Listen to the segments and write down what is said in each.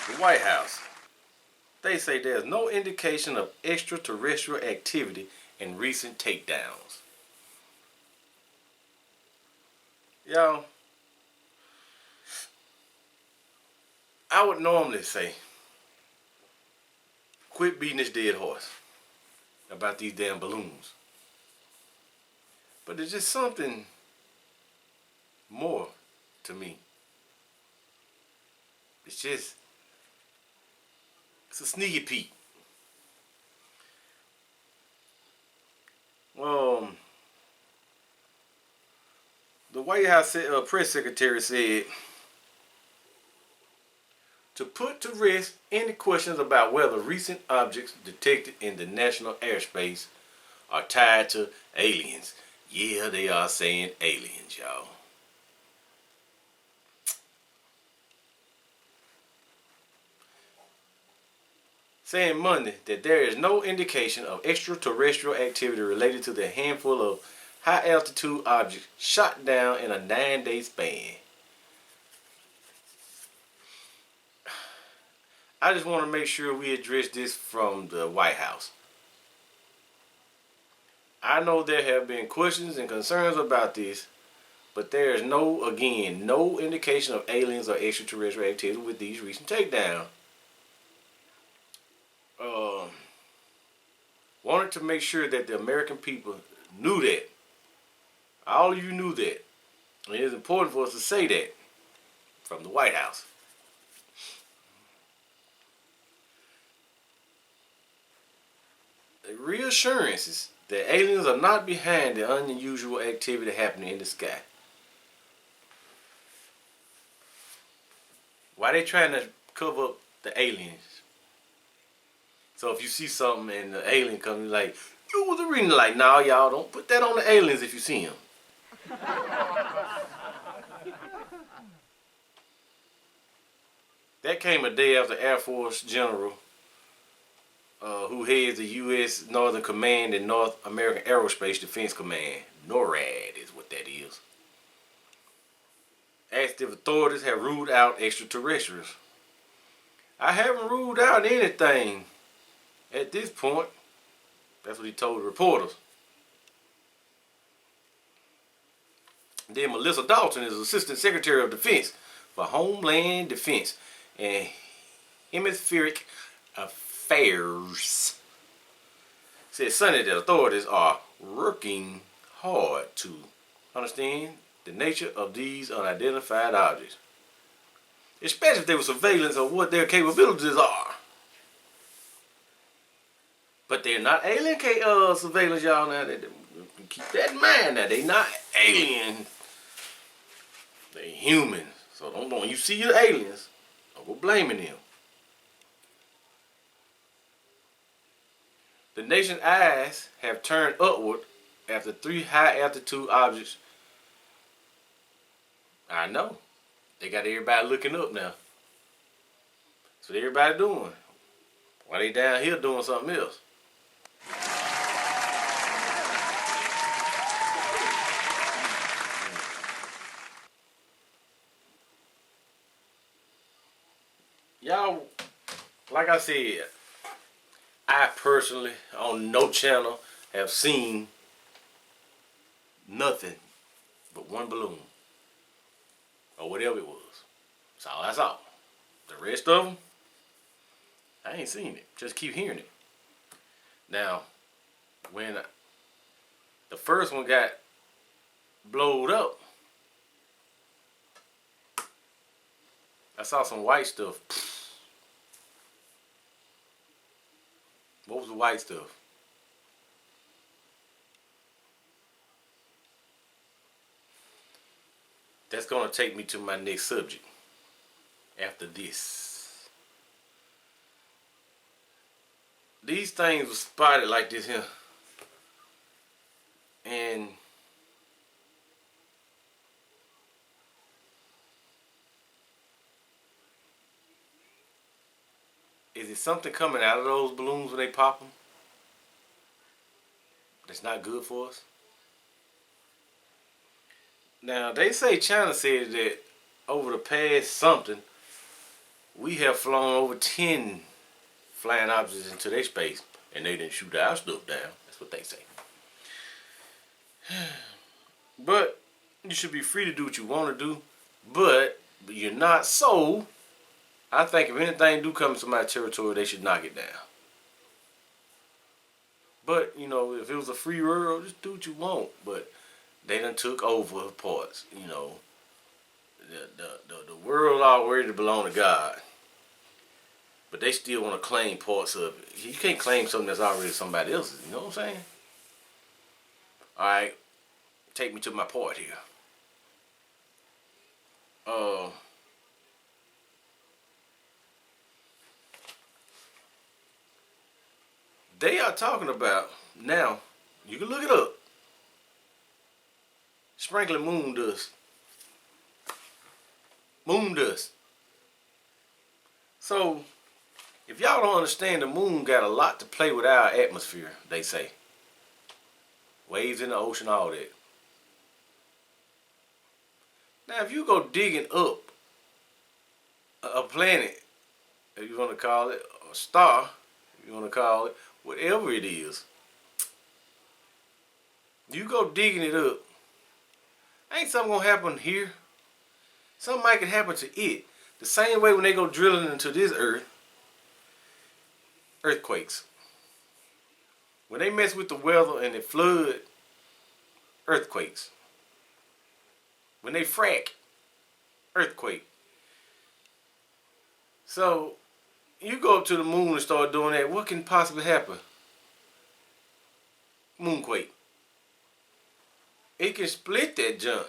The White House. They say there's no indication of extraterrestrial activity in recent takedowns. Y'all, I would normally say, quit beating this dead horse about these damn balloons. But there's just something more to me. It's a sneaky peek. The White House press secretary said to put to rest any questions about whether recent objects detected in the national airspace are tied to aliens. Yeah, they are saying aliens, y'all. Saying Monday that there is no indication of extraterrestrial activity related to the handful of high-altitude objects shot down in a 9-day span. I just want to make sure we address this from the White House. I know there have been questions and concerns about this, but there is no indication of aliens or extraterrestrial activity with these recent takedowns. Wanted to make sure that the American people knew that. All of you knew that. And it is important for us to say that from the White House. The reassurances that aliens are not behind the unusual activity happening in the sky. Why they trying to cover up the aliens? So if you see something and the alien comes, like, you was reading, like, nah, y'all don't put that on the aliens if you see them. That came a day after Air Force General, who heads the U.S. Northern Command and North American Aerospace Defense Command, NORAD is what that is, asked if authorities have ruled out extraterrestrials. I haven't ruled out anything at this point. That's what he told the reporters. Then Melissa Dalton is Assistant Secretary of Defense for Homeland Defense and Hemispheric Affairs. Said Sunday that authorities are working hard to understand the nature of these unidentified objects, especially if they were surveillance of what their capabilities are. But they're not alien surveillance, y'all. Now, keep that in mind. Now, they not alien. They human. So don't when you see your aliens, don't go blaming them. The nation's eyes have turned upward after 3 high-altitude objects. I know. They got everybody looking up now. That's what everybody doing. While they down here doing something else. Y'all, like I said, I personally, on no channel, have seen nothing but one balloon. Or whatever it was. So that's all. The rest of them, I ain't seen it. Just keep hearing it. Now, when the first one got blowed up, I saw some white stuff. What was the white stuff? That's going to take me to my next subject after this. These things were spotted like this here. And is it something coming out of those balloons when they pop them that's not good for us? Now, they say China said that over the past We have flown over 10 flying objects into their space, and they didn't shoot our stuff down. That's what they say. But you should be free to do what you want to do, but you're not. So I think if anything do come to my territory, they should knock it down. But you know, if it was a free world, just do what you want. But they done took over parts. You know, the world already belong to God, but they still want to claim parts of it. You can't claim something that's already somebody else's. You know what I'm saying? All right, take me to my part here. They are talking about now. You can look it up. Sprinkling moon dust. Moon dust. So, if y'all don't understand, the moon got a lot to play with our atmosphere, they say. Waves in the ocean, all that. Now, if you go digging up a planet, if you want to call it, a star, if you want to call it, whatever it is, you go digging it up, ain't something gonna happen here. Something might could happen to it. The same way when they go drilling into this earth, earthquakes. When they mess with the weather and it flood, earthquakes. When they frack, earthquake. So, you go up to the moon and start doing that, what can possibly happen? Moonquake. It can split that junk.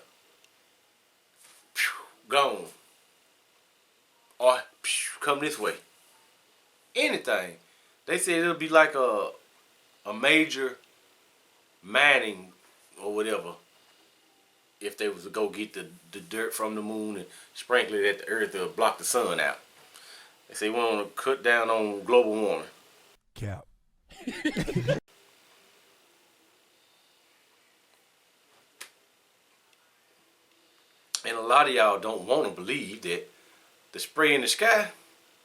Gone. Or come this way. Anything. They said it'll be like a major mining or whatever. If they was to go get the dirt from the moon and sprinkle it at the earth, it'll block the sun out. They say we want to cut down on global warming. Cap. And a lot of y'all don't want to believe that the spray in the sky,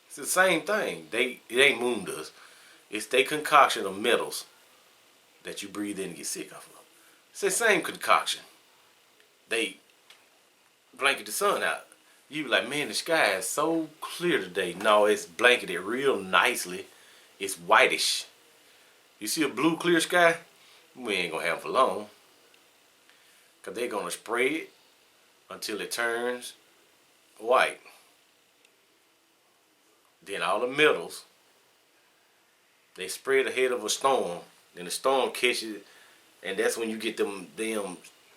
it's the same thing. It ain't moon dust. It's their concoction of metals that you breathe in and get sick of. It's the same concoction. They blanket the sun out. You be like, man, the sky is so clear today. No, it's blanketed real nicely. It's whitish. You see a blue clear sky? We ain't gonna have it for long. Because they're gonna spray it until it turns white. Then all the metals, they spread ahead of a storm. Then the storm catches it, and that's when you get them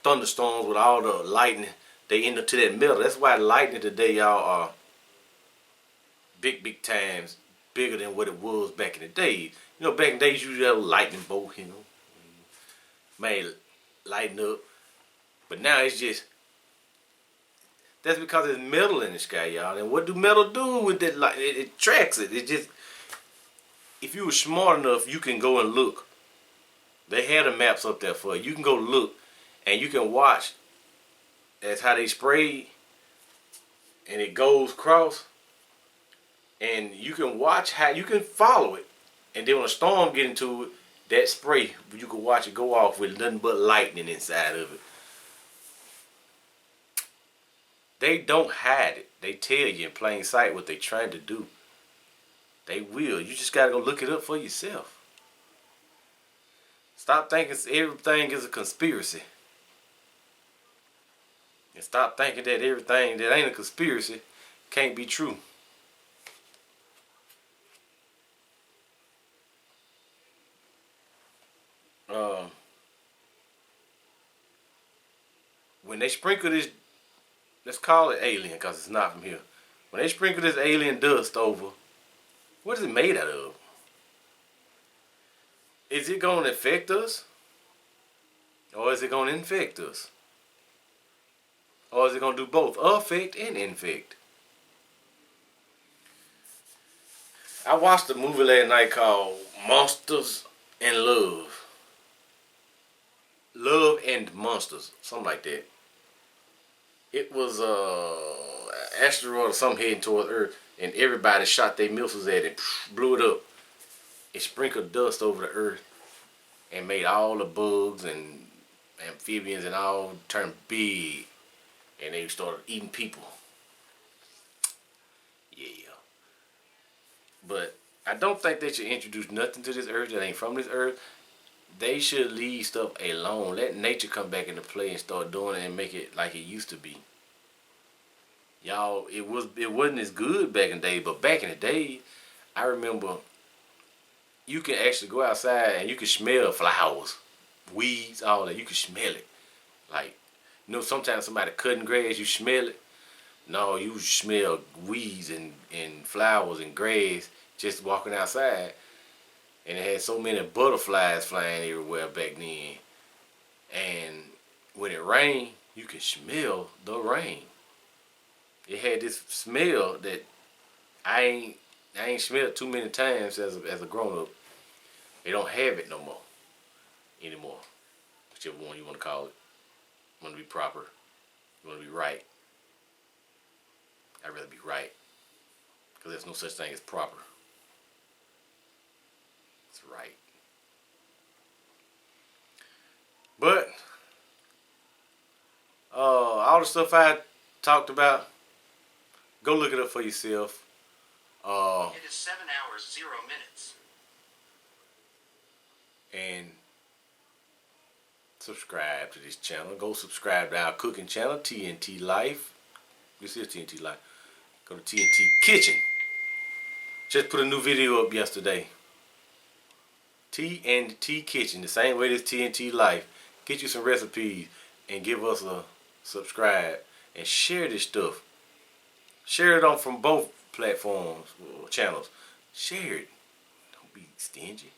thunderstorms with all the lightning. They end up to that metal. That's why lightning today, y'all, are big times bigger than what it was back in the days. You know, back in the days, you usually have a lightning bolt, you know, man, lighten up. But now it's just, that's because there's metal in the sky, y'all. And what do metal do with that light? It tracks it. It just, if you were smart enough, you can go and look. They had the maps up there for you. You can go look, and you can watch. That's how they spray, and it goes across, and you can watch how you can follow it, and then when a storm get into it, that spray you can watch it go off with nothing but lightning inside of it. They don't hide it. They tell you in plain sight what they're trying to do. They will. You just gotta go look it up for yourself. Stop thinking everything is a conspiracy. And stop thinking that everything that ain't a conspiracy can't be true. When they sprinkle this, let's call it alien because it's not from here. When they sprinkle this alien dust over, what is it made out of? Is it going to affect us? Or is it going to infect us? Or is it going to do both? Affect and infect. I watched a movie last night called Monsters and Love. Love and Monsters. Something like that. It was asteroid or something heading towards Earth, and everybody shot their missiles at it, blew it up. It sprinkled dust over the Earth and made all the bugs and amphibians and all turn big, and they started eating people. Yeah. But I don't think they should introduce nothing to this Earth that ain't from this Earth. They should leave stuff alone. Let nature come back into play and start doing it and make it like it used to be. Y'all, it wasn't as good back in the day, but back in the day, I remember you can actually go outside and you can smell flowers, weeds, all that. You can smell it. Like, sometimes somebody cutting grass, you smell it. No, you smell weeds and flowers and grass just walking outside. And it had so many butterflies flying everywhere back then. And when it rained, you can smell the rain. It had this smell that I ain't smelled too many times as a grown up. They don't have it no more anymore. Whichever one you want to call it. You want to be proper. You want to be right. I'd rather be right. Because there's no such thing as proper. It's right. But all the stuff I talked about, go look it up for yourself. It is 7 hours, 0 minutes. And subscribe to this channel. Go subscribe to our cooking channel, TNT Life. This is TNT Life. Go to TNT Kitchen. Just put a new video up yesterday. TNT Kitchen, the same way as TNT Life. Get you some recipes and give us a subscribe and share this stuff. Share it on from both platforms or channels. Share it. Don't be stingy.